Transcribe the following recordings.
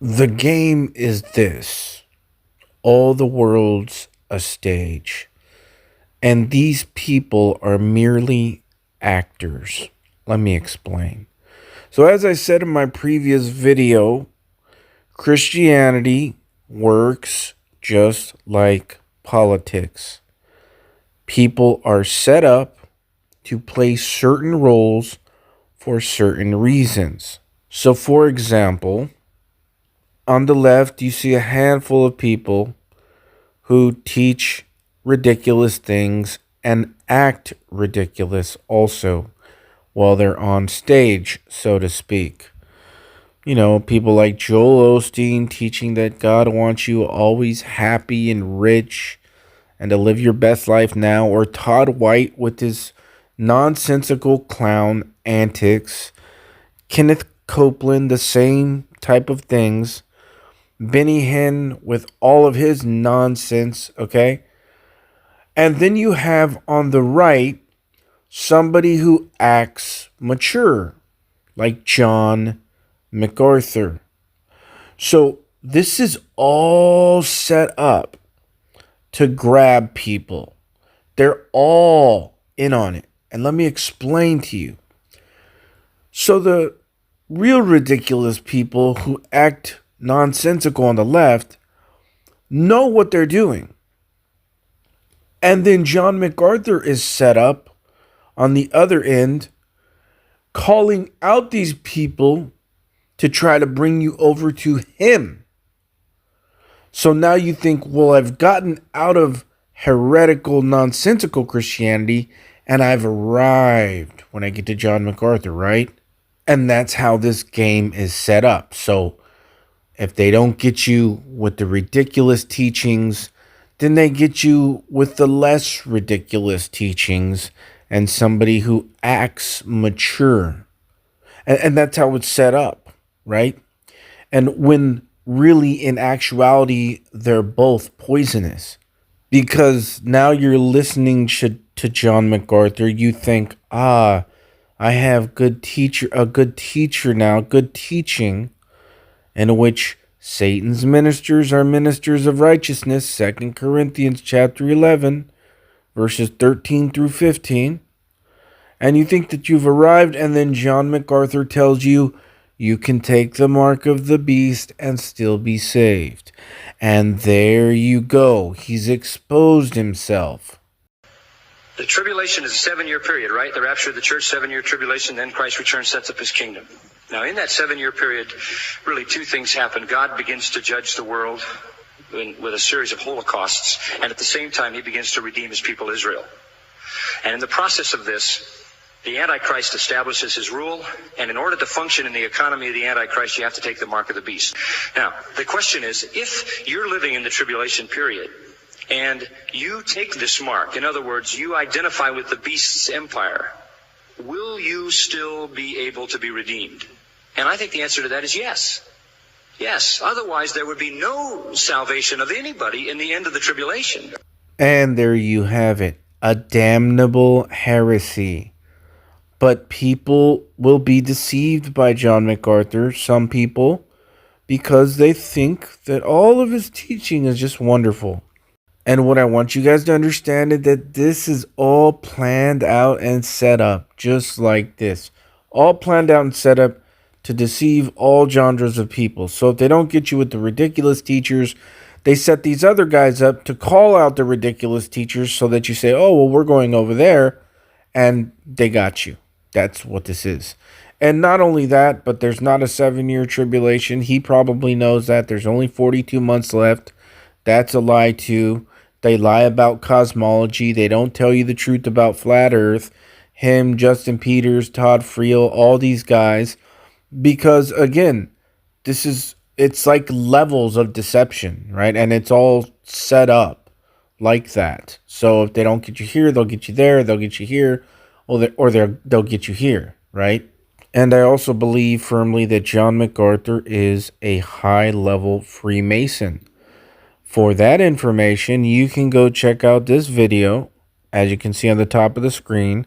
The game is this: all the world's a stage, and these people are merely actors. Let me explain. So, as I said in my previous video, Christianity works just like politics. People are set up to play certain roles for certain reasons. So, for example, on the left, you see a handful of people who teach ridiculous things and act ridiculous also while they're on stage, so to speak. You know, people like Joel Osteen teaching that God wants you always happy and rich and to live your best life now, or Todd White with his nonsensical clown antics, Kenneth Copeland, the same type of things, Benny Hinn with all of his nonsense, okay? And then you have on the right somebody who acts mature, like John MacArthur. So this is all set up to grab people. They're all in on it. And let me explain to you. So the real ridiculous people who act nonsensical on the left know what they're doing. And then John MacArthur is set up on the other end, calling out these people to try to bring you over to him. So now you think, well, I've gotten out of heretical, nonsensical Christianity and I've arrived when I get to John MacArthur, right? And that's how this game is set up. So if they don't get you with the ridiculous teachings, then they get you with the less ridiculous teachings and somebody who acts mature. And that's how it's set up, right? And when really in actuality, they're both poisonous. Because now you're listening to John MacArthur, you think, I have a good teacher now, good teaching, in which Satan's ministers are ministers of righteousness, 2 Corinthians chapter 11, verses 13 through 15. And you think that you've arrived, and then John MacArthur tells you you can take the mark of the beast and still be saved. And there you go. He's exposed himself. The tribulation is a 7-year period, right? The rapture of the church, 7-year tribulation, then Christ returns, sets up his kingdom. Now, in that 7-year period, really two things happen. God begins to judge the world with a series of holocausts, and at the same time, he begins to redeem his people Israel. And in the process of this, the Antichrist establishes his rule, and in order to function in the economy of the Antichrist, you have to take the mark of the beast. Now, the question is, if you're living in the tribulation period, and you take this mark, in other words, you identify with the beast's empire, will you still be able to be redeemed? And I think the answer to that is yes. Yes. Otherwise, there would be no salvation of anybody in the end of the tribulation. And there you have it. A damnable heresy. But people will be deceived by John MacArthur, some people, because they think that all of his teaching is just wonderful. And what I want you guys to understand is that this is all planned out and set up, just like this. All planned out and set up to deceive all genres of people. So if they don't get you with the ridiculous teachers, they set these other guys up to call out the ridiculous teachers so that you say, oh, well, we're going over there, and they got you. That's what this is. And not only that, but there's not a 7-year tribulation. He probably knows that. There's only 42 months left. That's a lie too. They lie about cosmology. They don't tell you the truth about flat earth. Him, Justin Peters, Todd Friel, all these guys. Because again, it's like levels of deception, right? And it's all set up like that. So if they don't get you here, they'll get you there. They'll get you here. They'll get you here, right? And I also believe firmly that John MacArthur is a high-level Freemason. For that information, you can go check out this video, as you can see on the top of the screen.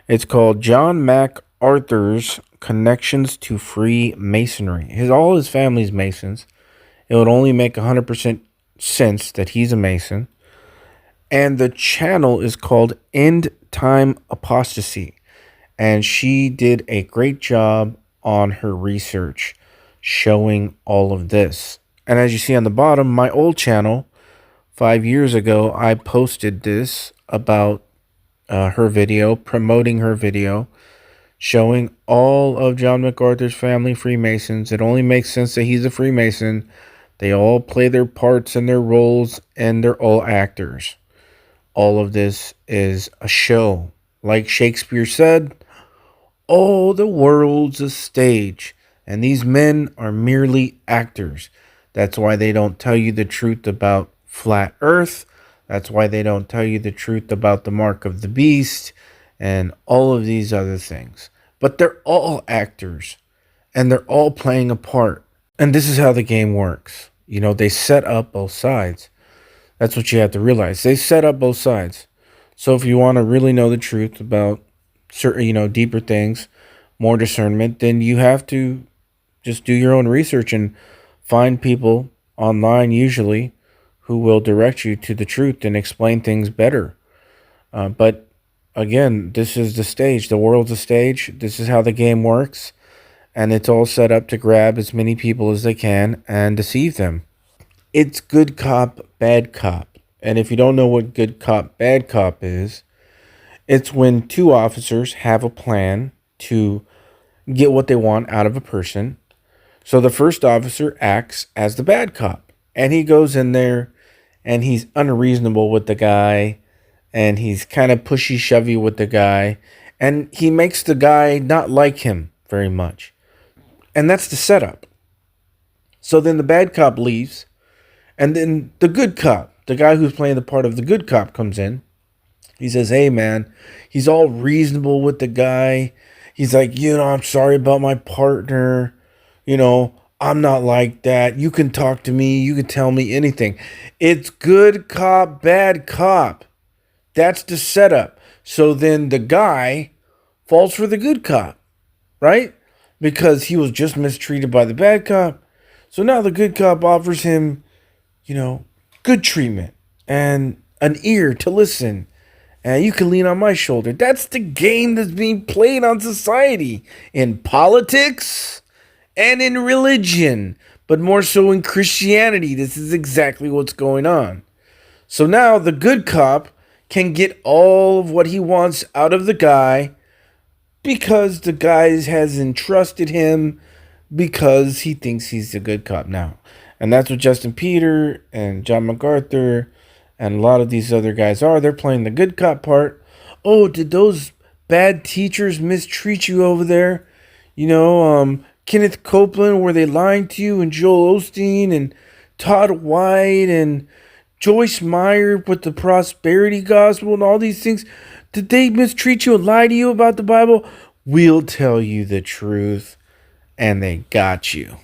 It's called John Mac Arthur's connections to Freemasonry. All his family's Masons. It would only make 100% sense that he's a Mason. And the channel is called End Time Apostasy. And she did a great job on her research showing all of this. And as you see on the bottom, my old channel, 5 years ago, I posted this about her video, promoting her video, showing all of John MacArthur's family Freemasons. It only makes sense that he's a Freemason. They all play their parts and their roles, and they're all actors. All of this is a show. Like Shakespeare said, "Oh, the world's a stage, and these men are merely actors." That's why they don't tell you the truth about flat earth. That's why they don't tell you the truth about the mark of the beast and all of these other things. But they're all actors, and they're all playing a part. And this is how the game works. You know, they set up both sides. That's what you have to realize. They set up both sides. So if you want to really know the truth about certain, deeper things, more discernment, then you have to just do your own research and find people online, usually, who will direct you to the truth and explain things better. But again, this is the stage. The world's a stage. This is how the game works. And it's all set up to grab as many people as they can and deceive them. It's good cop, bad cop. And if you don't know what good cop, bad cop is, it's when two officers have a plan to get what they want out of a person. So the first officer acts as the bad cop. And he goes in there and he's unreasonable with the guy. And he's kind of pushy-shovey with the guy. And he makes the guy not like him very much. And that's the setup. So then the bad cop leaves. And then the good cop, the guy who's playing the part of the good cop, comes in. He says, "Hey, man," he's all reasonable with the guy. He's like, "I'm sorry about my partner. I'm not like that. You can talk to me. You can tell me anything." It's good cop, bad cop. That's the setup. So then the guy falls for the good cop, right? Because he was just mistreated by the bad cop. So now the good cop offers him, good treatment and an ear to listen. And you can lean on my shoulder. That's the game that's being played on society, in politics and in religion, but more so in Christianity. This is exactly what's going on. So now the good cop can get all of what he wants out of the guy because the guy has entrusted him, because he thinks he's a good cop now. And that's what Justin Peter and John MacArthur and a lot of these other guys are. They're playing the good cop part. "Oh, did those bad teachers mistreat you over there? Kenneth Copeland, were they lying to you? And Joel Osteen and Todd White and Joyce Meyer with the prosperity gospel and all these things. Did they mistreat you and lie to you about the Bible? We'll tell you the truth." And they got you.